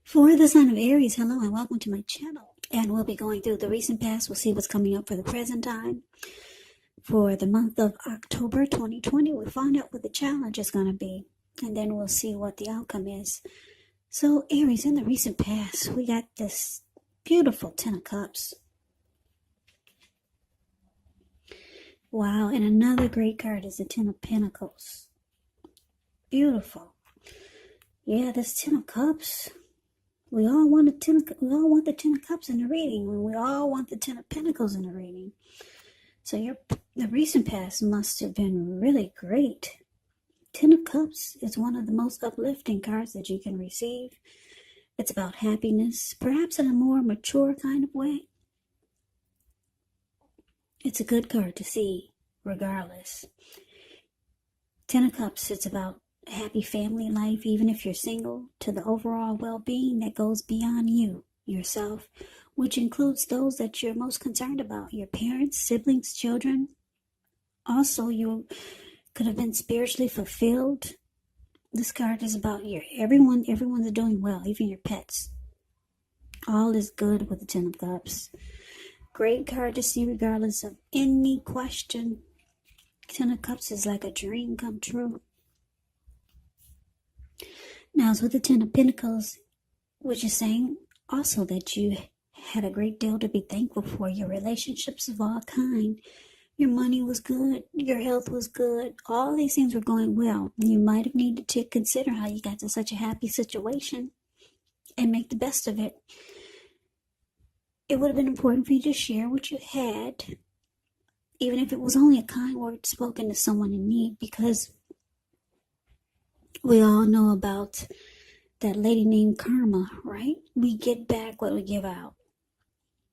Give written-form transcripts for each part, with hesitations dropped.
For the sign of Aries, hello and welcome to my channel. And we'll be going through the recent past. We'll see what's coming up for the present time. For the month of October 2020, we'll find out what the challenge is going to be. And then we'll see what the outcome is. So Aries, in the recent past, we got this beautiful Ten of Cups. Wow, and another great card is the Ten of Pentacles. Beautiful. Yeah, this Ten of Cups. We all want the Ten of Cups in the reading. We all want the Ten of Pentacles in the reading. So the recent past must have been really great. Ten of Cups is one of the most uplifting cards that you can receive. It's about happiness, perhaps in a more mature kind of way. It's a good card to see, regardless. Ten of Cups, it's about a happy family life, even if you're single, to the overall well-being that goes beyond you, yourself, which includes those that you're most concerned about, your parents, siblings, children. Also, you could have been spiritually fulfilled. This card is about everyone's doing well, even your pets. All is good with the Ten of Cups. Great card to see regardless of any question. Ten of Cups is like a dream come true. Now, it's with the Ten of Pentacles, which is saying also that you had a great deal to be thankful for. Your relationships of all kind. Your money was good. Your health was good. All these things were going well. You might have needed to consider how you got to such a happy situation and make the best of it. It would have been important for you to share what you had, even if it was only a kind word spoken to someone in need, because we all know about that lady named Karma, right? We get back what we give out.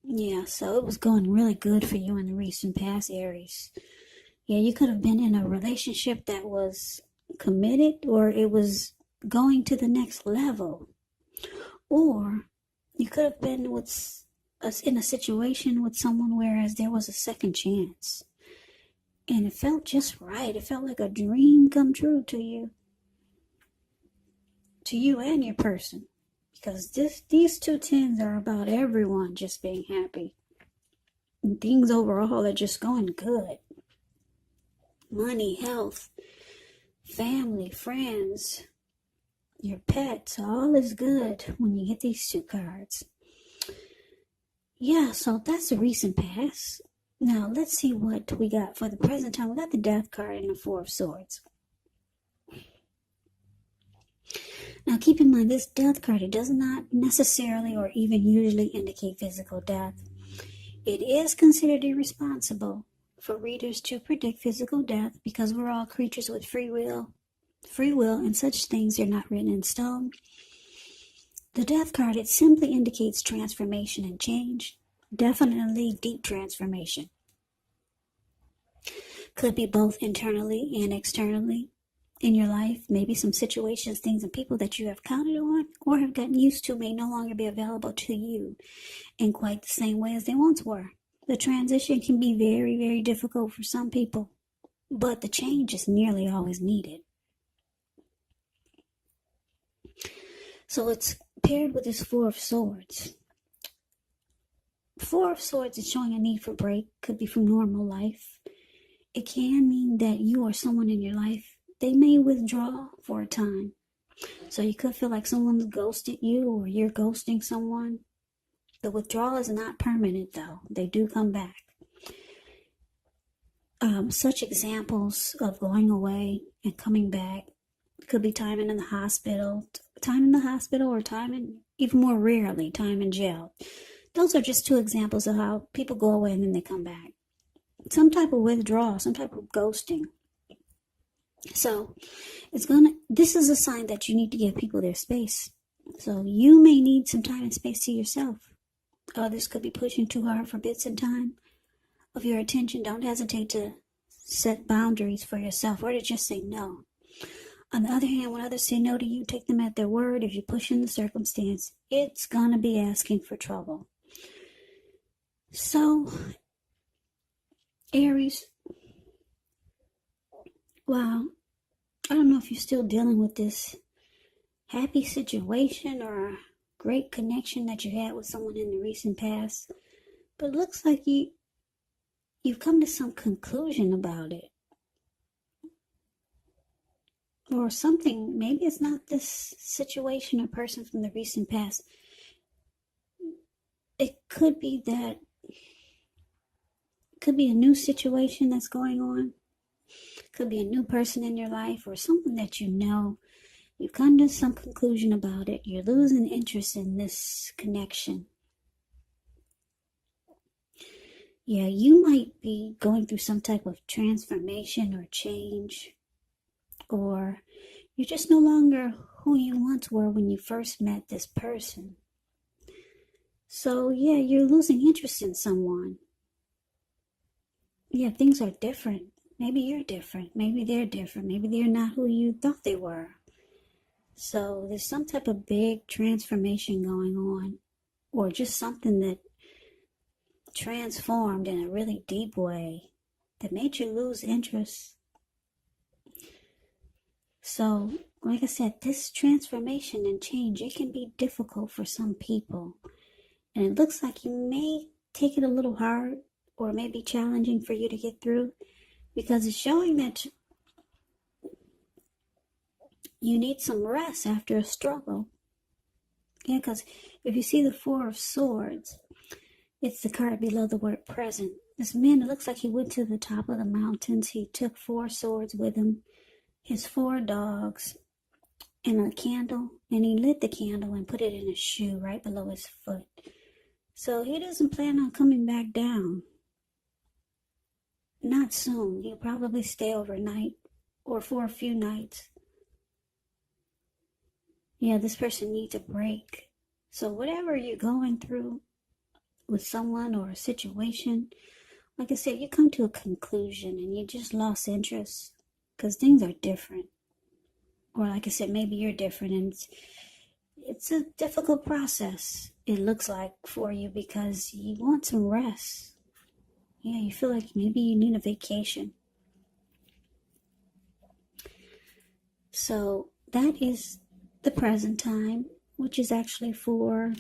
Yeah, so it was going really good for you in the recent past, Aries. Yeah, you could have been in a relationship that was committed, or it was going to the next level. Or you could have been in a situation with someone whereas there was a second chance. And it felt just right. It felt like a dream come true to you. To you and your person, because these two tens are about everyone just being happy, and things overall are just going good. Money, health, family, friends, your pets, all is good when you get these two cards. Yeah, so that's the recent past. Now let's see what we got for the present time. We got the Death card and the Four of Swords. Now keep in mind, this Death card, it does not necessarily or even usually indicate physical death. It is considered irresponsible for readers to predict physical death because we're all creatures with free will, and such things are not written in stone. The Death card, it simply indicates transformation and change, definitely deep transformation. Could be both internally and externally. In your life, maybe some situations, things, and people that you have counted on or have gotten used to may no longer be available to you in quite the same way as they once were. The transition can be very, very difficult for some people, but the change is nearly always needed. So it's paired with this Four of Swords. Four of Swords is showing a need for break, could be from normal life. It can mean that you or someone in your life, they may withdraw for a time. So you could feel like someone's ghosted you or you're ghosting someone. The withdrawal is not permanent though. They do come back. Such examples of going away and coming back could be time in the hospital or even more rarely, time in jail. Those are just two examples of how people go away and then they come back. Some type of withdrawal, some type of ghosting. So this is a sign that you need to give people their space. So you may need some time and space to yourself. Others could be pushing too hard for bits and time of your attention. Don't hesitate to set boundaries for yourself or to just say no. On the other hand, when others say no to you, take them at their word. If you push in the circumstance, it's going to be asking for trouble. So, Aries, wow, I don't know if you're still dealing with this happy situation or great connection that you had with someone in the recent past, but it looks like you've come to some conclusion about it. Or something, maybe it's not this situation or person from the recent past. It could be that, could be a new situation that's going on. Could be a new person in your life or something that you know. You've come to some conclusion about it. You're losing interest in this connection. Yeah, you might be going through some type of transformation or change. Or you're just no longer who you once were when you first met this person. So yeah, you're losing interest in someone. Yeah, things are different. Maybe you're different. Maybe they're different. Maybe they're not who you thought they were. So there's some type of big transformation going on. Or just something that transformed in a really deep way that made you lose interest. So, like I said, this transformation and change, it can be difficult for some people. And it looks like you may take it a little hard or may be challenging for you to get through because it's showing that you need some rest after a struggle. Yeah, because if you see the Four of Swords, it's the card below the word present. This man, it looks like he went to the top of the mountains. He took 4 swords with him, his 4 dogs, and a candle, and he lit the candle and put it in a shoe right below his foot. So he doesn't plan on coming back down. Not soon. He'll probably stay overnight or for a few nights. Yeah, this person needs a break. So whatever you're going through with someone or a situation, like I said, you come to a conclusion and you just lost interest because things are different. Or like I said, maybe you're different and it's a difficult process, it looks like, for you because you want some rest. Yeah, you feel like maybe you need a vacation. So that is the present time, which is actually for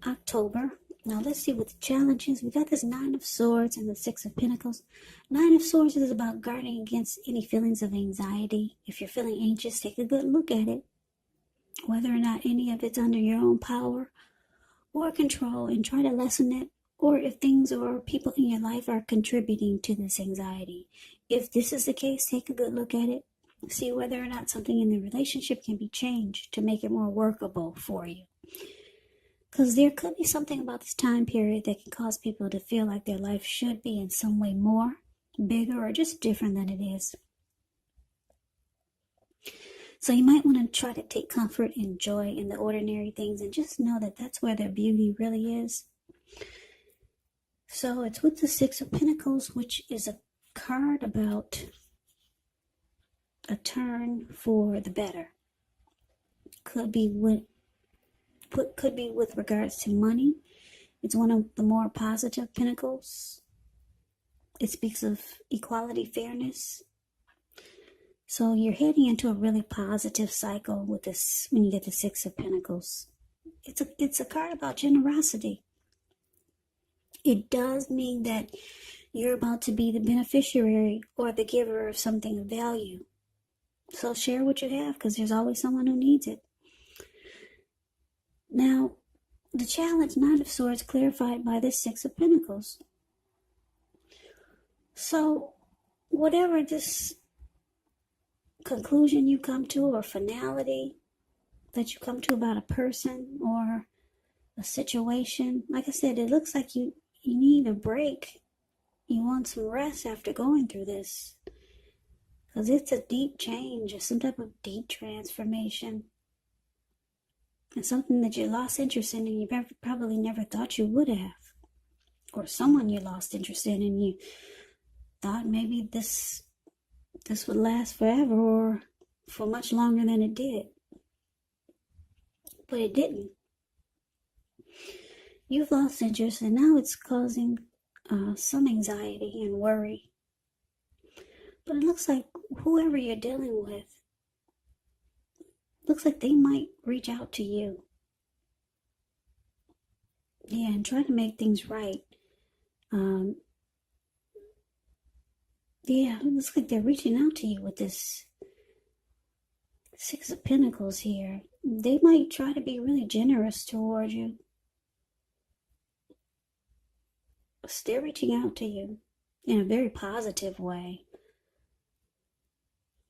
October. Now let's see what the challenge is. We got this 9 of Swords and the 6 of Pentacles. 9 of Swords is about guarding against any feelings of anxiety. If you're feeling anxious, take a good look at it. Whether or not any of it's under your own power or control, and try to lessen it. Or if things or people in your life are contributing to this anxiety. If this is the case, take a good look at it. See whether or not something in the relationship can be changed to make it more workable for you. Because there could be something about this time period that can cause people to feel like their life should be in some way more, bigger, or just different than it is. So you might want to try to take comfort and joy in the ordinary things and just know that that's where the beauty really is. So it's with the 6 of Pentacles, which is a card about a turn for the better. Could be with regards to money. It's one of the more positive pentacles. It speaks of equality, fairness. So you're heading into a really positive cycle with this when you get the 6 of Pentacles. It's a card about generosity. It does mean that you're about to be the beneficiary or the giver of something of value. So share what you have because there's always someone who needs it. Now, the challenge, 9 of Swords, clarified by this 6 of Pentacles. So, whatever this conclusion you come to or finality that you come to about a person or a situation, like I said, it looks like you need a break. You want some rest after going through this. Because it's a deep change, or some type of deep transformation. And something that you lost interest in and you probably never thought you would have. Or someone you lost interest in and you thought maybe this would last forever or for much longer than it did. But it didn't. You've lost interest and now it's causing some anxiety and worry. But it looks like whoever you're dealing with, looks like they might reach out to you. Yeah, and try to make things right. Yeah, it looks like they're reaching out to you with this Six of Pentacles here. They might try to be really generous toward you. They're reaching out to you in a very positive way.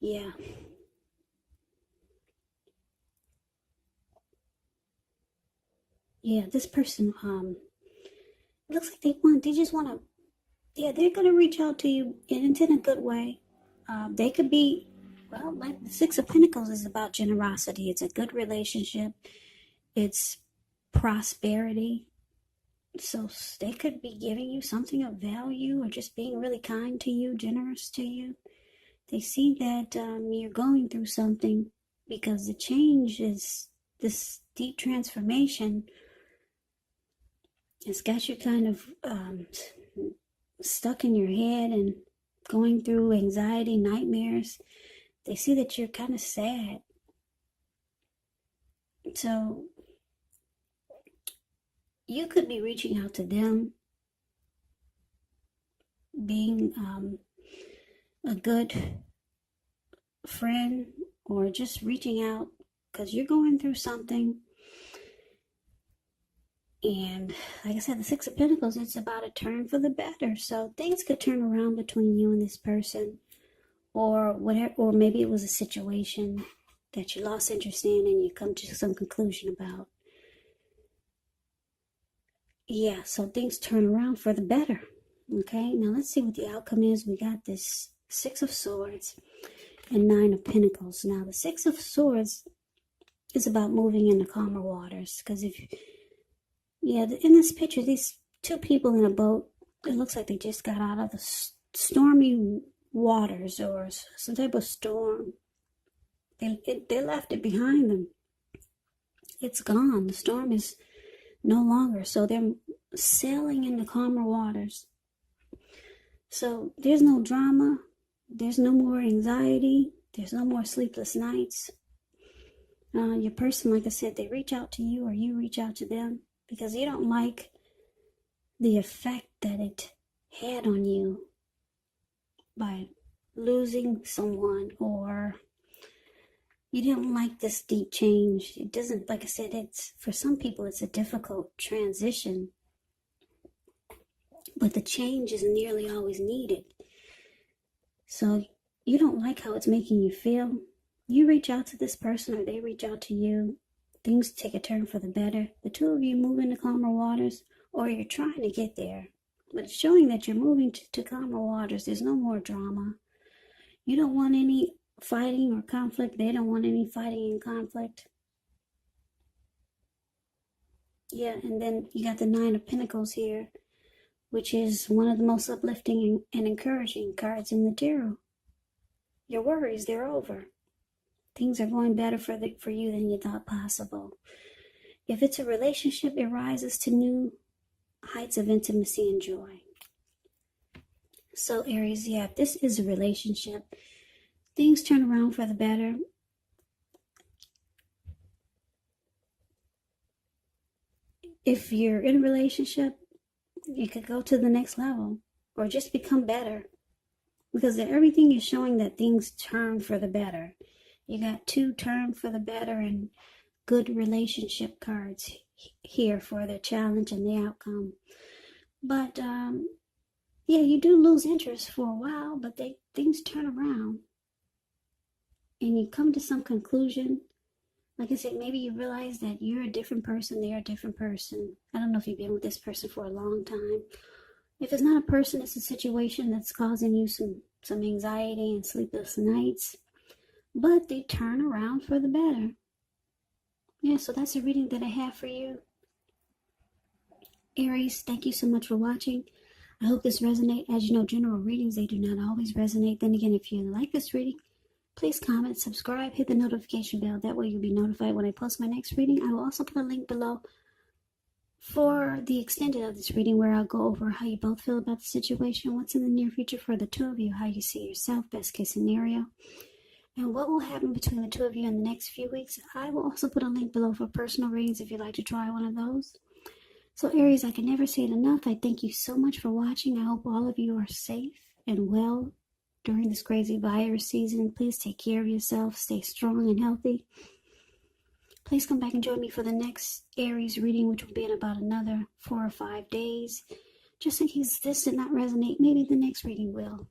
Yeah. Yeah, this person, looks like they just want to, yeah, they're going to reach out to you in a good way. They could be, well, like the Six of Pentacles is about generosity. It's a good relationship. It's prosperity. So they could be giving you something of value or just being really kind to you, generous to you. They see that you're going through something because the change is this deep transformation. It's got you kind of stuck in your head and going through anxiety, nightmares. They see that you're kind of sad. So you could be reaching out to them, being a good friend, or just reaching out because you're going through something. And like I said, the Six of Pentacles, it's about a turn for the better. So things could turn around between you and this person, or whatever, or maybe it was a situation that you lost interest in and you come to some conclusion about. Yeah, so things turn around for the better. Okay, now let's see what the outcome is. We got this Six of Swords and Nine of Pentacles. Now the Six of Swords is about moving into calmer waters. Because in this picture, these two people in a boat, it looks like they just got out of the stormy waters or some type of storm. They left it behind them. It's gone. The storm is no longer. So they're sailing into calmer waters. So there's no drama. There's no more anxiety. There's no more sleepless nights. Your person, like I said, they reach out to you or you reach out to them because you don't like the effect that it had on you by losing someone, or you didn't like this deep change. It doesn't, like I said, it's for some people it's a difficult transition, but the change is nearly always needed. So you don't like how it's making you feel. You reach out to this person or they reach out to you. Things take a turn for the better. The two of you move into calmer waters, or you're trying to get there. But it's showing that you're moving to calmer waters. There's no more drama. You don't want any fighting or conflict. They don't want any fighting and conflict. Yeah, and then you got the Nine of Pentacles here, which is one of the most uplifting and encouraging cards in the tarot. Your worries, they're over. Things are going better for you than you thought possible. If it's a relationship, it rises to new heights of intimacy and joy. So Aries, yeah, if this is a relationship, things turn around for the better. If you're in a relationship, you could go to the next level or just become better, because everything is showing that things turn for the better. You got two turn for the better and good relationship cards here for the challenge and the outcome. But yeah, you do lose interest for a while, but things turn around and you come to some conclusion. Like I said, maybe you realize that you're a different person, they're a different person. I don't know if you've been with this person for a long time. If it's not a person, it's a situation that's causing you some anxiety and sleepless nights. But they turn around for the better. Yeah, so that's a reading that I have for you. Aries, thank you so much for watching. I hope this resonates. As you know, general readings, they do not always resonate. Then again, if you like this reading, please comment, subscribe, hit the notification bell. That way you'll be notified when I post my next reading. I will also put a link below for the extended of this reading, where I'll go over how you both feel about the situation, what's in the near future for the two of you, how you see yourself, best case scenario, and what will happen between the two of you in the next few weeks. I will also put a link below for personal readings if you'd like to try one of those. So Aries, I can never say it enough. I thank you so much for watching. I hope all of you are safe and well during this crazy virus season. Please take care of yourself. Stay strong and healthy. Please come back and join me for the next Aries reading, which will be in about another 4 or 5 days. Just in case this did not resonate, maybe the next reading will.